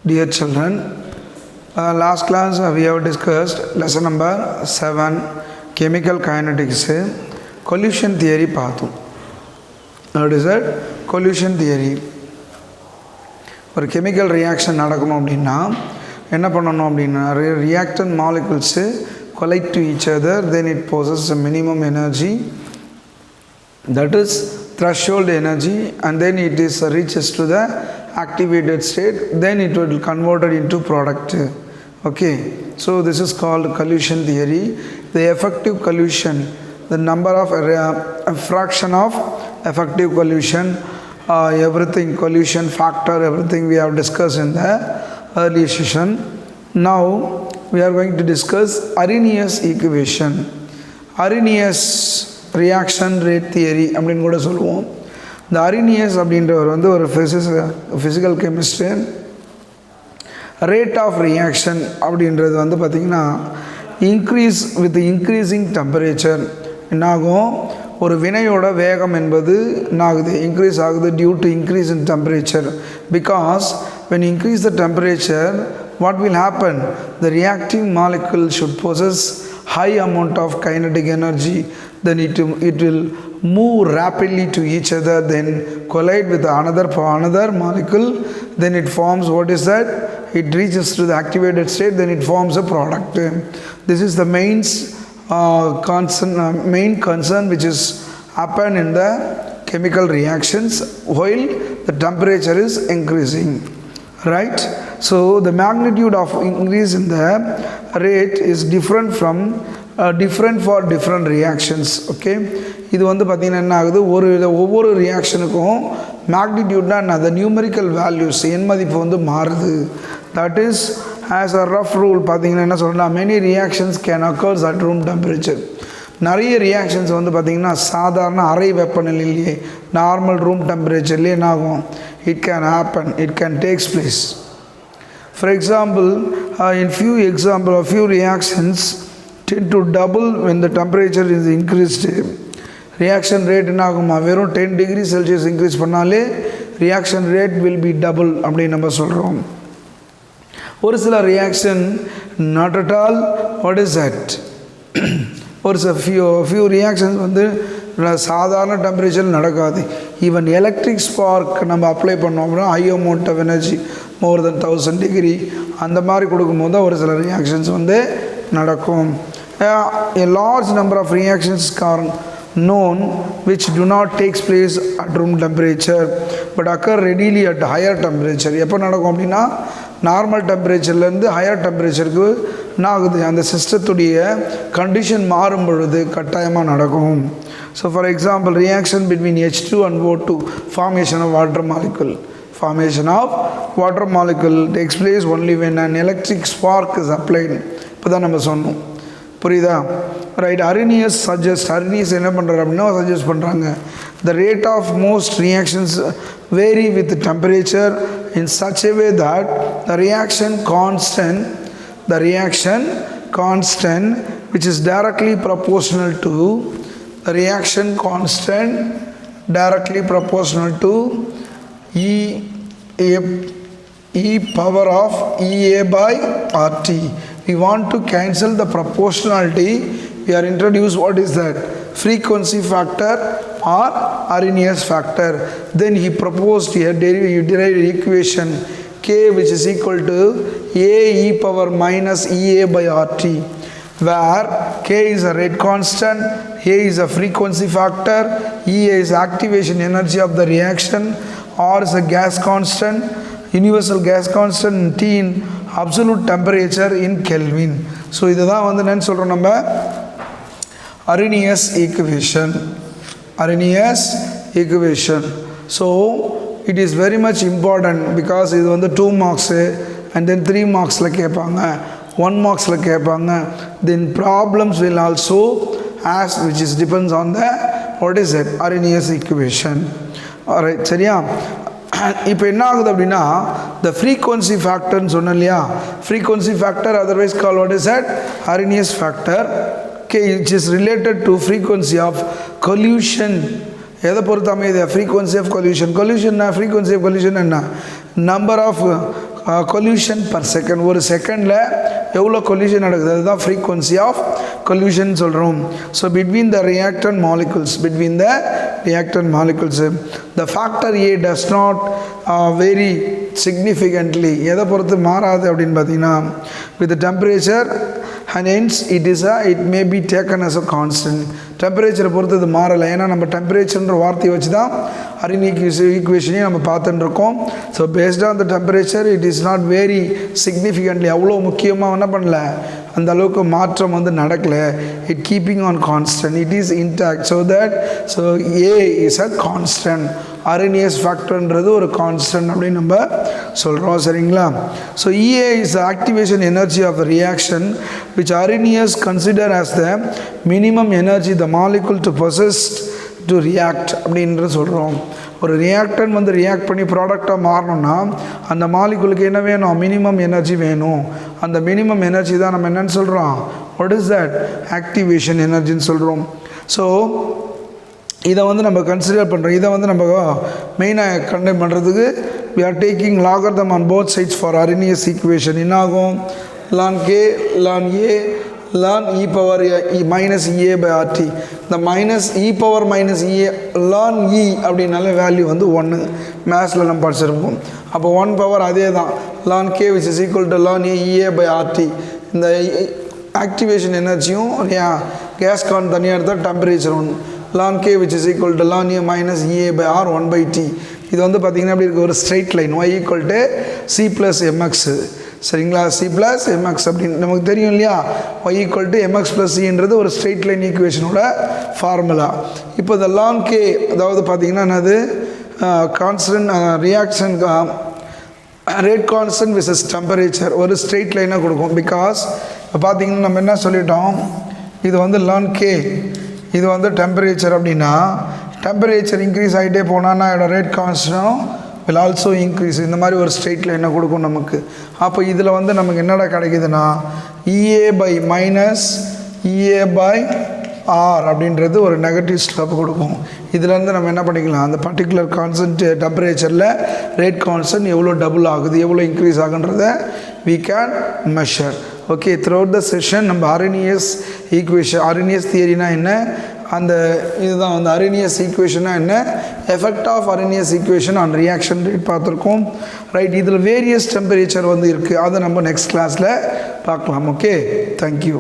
Dear children, last class we have discussed lesson number 7 chemical kinetics collision theory பார்த்தோம். What is that? Collision theory. ஒரு chemical reaction நடக்கணும் அப்படின்னா என்ன பண்ணணும் அப்படின்னா reactant molecules collide to each other, then it possesses a minimum energy, that is threshold energy, and then it is reaches to the activated state, then it will convert it into product. Okay, so this is called collision theory. The effective collision, the number of a fraction of effective collision, everything, collision factor, everything we have discussed in the earlier session. Now we are going to discuss Arrhenius equation. Arrhenius reaction rate theory அப்படின்னு கூட சொல்லுவோம். இந்த Arrhenius அப்படின்றவர் வந்து ஒரு physical chemistry. Rate of reaction அப்படின்றது வந்து பார்த்திங்கன்னா இன்க்ரீஸ் வித் இன்க்ரீஸிங் டெம்பரேச்சர் என்னாகும், ஒரு வினையோட வேகம் என்பது என்னாகுது, இன்க்ரீஸ் ஆகுது due to increase in temperature. Because when increase the temperature, what will happen? The reacting molecule should possess high amount of kinetic energy, then it will move rapidly to each other, then collide with another molecule, then it forms, what is that? It reaches to the activated state, then it forms a product. This is the main concern which is happen in the chemical reactions while the temperature is increasing, right? So the magnitude of increase in the rate is different for different reactions. Okay, இது வந்து பார்த்தீங்கன்னா என்ன ஆகுது, ஒவ்வொரு ரியாக்ஷனுக்கும் மேக்னிடியூட்னா அந்த numerical values எண் மதிப்பு வந்து மாறுது. That is as a rough rule பார்த்தீங்கன்னா என்ன சொல்லலாம், many reactions can occurs at room temperature. நிறைய ரியாக்ஷன்ஸ் வந்து பார்த்திங்கன்னா சாதாரண அறை வெப்பநிலையிலேயே நார்மல் ரூம் டெம்பரேச்சர்லேயே என்ன ஆகும், it can happen, it can takes place. For example, in few reactions tend to double when the temperature is increased. Reaction rate என்ன ஆகுமா, வெறும் 10 degree Celsius increase பண்ணாலே reaction rate will be double அப்படின்னு நம்ம சொல்கிறோம். ஒரு சில reaction not at all, what is that? ஒரு சில few reactions வந்து சாதாரண டெம்பரேச்சர் நடக்காது. ஈவன் எலக்ட்ரிக் ஸ்பார்க் நம்ம அப்ளை பண்ணோம் அப்படின்னா high amount of energy more then 1000 degree அந்த மாதிரி கொடுக்கும்போது தான் ஒரு சில ரியாக்ஷன்ஸ் வந்து நடக்கும். A large number of reactions are known which do not take place at room temperature but occur readily at higher temperature. எப்போ நடக்கும் அப்படின்னா நார்மல் டெம்பரேச்சர்லேருந்து ஹையர் டெம்பரேச்சருக்கு என்ன ஆகுது, அந்த சிஸ்டத்துடைய கண்டிஷன் மாறும் பொழுது கட்டாயமாக நடக்கும். So for example, reaction between H2 and O2, formation of water molecule. Formation of water molecule takes place only when an electric spark is applied. இப்போ தான் நம்ம சொன்னோம், புரியுதா? ரைட். Arrhenius என்ன பண்ணுறாரு அப்படின்னா சஜஸ்ட் பண்ணுறாங்க, the rate of most reactions vary with the temperature in such a way that the reaction constant which is directly proportional to e power of EA by RT. We want to cancel the proportionality. We are introduced what is that, frequency factor or Arrhenius factor. Then he proposed here derived equation K which is equal to A e power minus EA by RT, where K is a rate constant, A is a frequency factor, EA is activation energy of the reaction, R is a gas constant, universal gas constant, T in absolute temperature in Kelvin. So இதுதான் வந்து என்ன சொல்கிறோம் நம்ம, Arrhenius equation. So it is very much important because இது வந்து 2 marks and then 3 marksல கேட்பாங்க, 1 marksல கேட்பாங்க. Then problems will also ask which is depends on the what is it, Arrhenius equation. Alright, சரியா? இப்போ என்ன ஆகுது அப்படின்னா the frequency factor சொன்னோம் இல்லையா, frequency factor otherwise called what is that, Arrhenius factor, okay, which is related to frequency of collision. எதை பொறுத்து அமையுது, frequency of collision. Frequency of collision என்ன, number of collision per second. ஒரு செகண்டில் எவ்வளோ collision நடக்குது, அதுதான் frequency of collision சொல்கிறோம். So between the reactant molecules, the factor A does not vary significantly. எதை பொறுத்து மாறாது அப்படின்னு பார்த்தீங்கன்னா with the temperature, and hence it may be taken as a constant. டெம்பரேச்சரை பொறுத்து இது மாறலை, ஏன்னா நம்ம டெம்பரேச்சர்ன்ற வார்த்தையை வச்சு தான் அரினி ஈக்குவேஷனையும் நம்ம பார்த்துட்டு இருக்கோம். So based on the temperature it is not very significantly, அவ்வளோ முக்கியமாக என்ன பண்ணல, அந்த அளவுக்கு மாற்றம் வந்து நடக்கலை. It keeping on constant, it is intact. So A is a constant, Arrhenius ஃபேக்டர்ன்றது ஒரு கான்ஸ்டன்ட் அப்படின்னு நம்ம சொல்கிறோம். சரிங்களா? So EA is the activation energy of the reaction which Arrhenius consider as the minimum energy the molecule to possess to react அப்படின்ற சொல்கிறோம். ஒரு ரியாக்டன் வந்து ரியாக்ட் பண்ணி ப்ராடக்டாக மாறணும்னா அந்த மாலிகுலுக்கு என்ன வேணும், மினிமம் எனர்ஜி வேணும். அந்த மினிமம் எனர்ஜி தான் நம்ம என்னன்னு சொல்கிறோம், வாட் இஸ் தட், ஆக்டிவேஷன் எனர்ஜின்னு சொல்கிறோம். ஸோ இதை வந்து நம்ம கன்சிடர் பண்ணுறோம். இதை வந்து நம்ம மெயினாக கண்டக்ட் பண்ணுறதுக்கு we are taking logarithm on both sides for Arrhenius equation. என்ன ஆகும், ln k ln a ln e power minus EA by RT. இந்த minus e power minus EA ln e அப்படின்னாலே வேல்யூ வந்து 1 மேத்ஸில் நம்ம படிச்சிருப்போம். அப்போ 1 பவர் அதே தான் ln k which is equal to ln EA by RT. இந்த ஆக்டிவேஷன் எனர்ஜியும் கேஸ் கான் தனியாக எடுத்தால் temperature 1 ln k which is equal to ln a minus EA by R 1 by T. இது வந்து பார்த்திங்கன்னா அப்படி இருக்க ஒரு straight line y equal to c plus mx. சரிங்களா? c plus mx அப்படின்னு நமக்கு தெரியும் இல்லையா, y equal to mx plus cன்றது ஒரு ஸ்ட்ரெயிட் லைன் ஈக்குவேஷனோட ஃபார்முலா. இப்போ இந்த ln k அதாவது பார்த்திங்கன்னா என்னது, constant reaction rate constant versus temperature ஒரு ஸ்ட்ரெயிட் லைனாக கொடுக்கும். பிகாஸ் இப்போ பார்த்திங்கன்னா நம்ம என்ன சொல்லிட்டோம், இது வந்து ln k, இது வந்து டெம்பரேச்சர் அப்படின்னா டெம்பரேச்சர் இன்க்ரீஸ் ஆகிட்டே போனான்னா இதோட ரேட் கான்ஸ்டன்ட்டும் will also increase. இந்த மாதிரி ஒரு ஸ்ட்ரெயிட் லைனை கொடுக்கும் நமக்கு. அப்போ இதில் வந்து நமக்கு என்னடா கிடைக்குதுன்னா EA by minus EA by R அப்படின்றது ஒரு நெகட்டிவ் ஸ்லோப் கொடுக்கும். இதுலேருந்து நம்ம என்ன பண்ணிக்கலாம், அந்த பர்டிகுலர் கான்ஸ்டன்ட் டெம்பரேச்சரில் ரேட் கான்ஸ்டன்ட் எவ்வளோ டபுள் ஆகுது, எவ்வளோ இன்க்ரீஸ் ஆகுன்றதை we can measure. Okay, throughout the session நம்ம Arrhenius ஈக்குவேஷன், Arrhenius தியரினா என்ன, அந்த இதுதான் வந்து Arrhenius ஈக்குவேஷனா என்ன, effect of Arrhenius equation on reaction rate பார்த்துருக்கோம். ரைட், இதில் வேரியஸ் டெம்பரேச்சர் வந்து இருக்குது, அதை நம்ம நெக்ஸ்ட் கிளாஸில் பார்க்கலாம். Okay, thank you.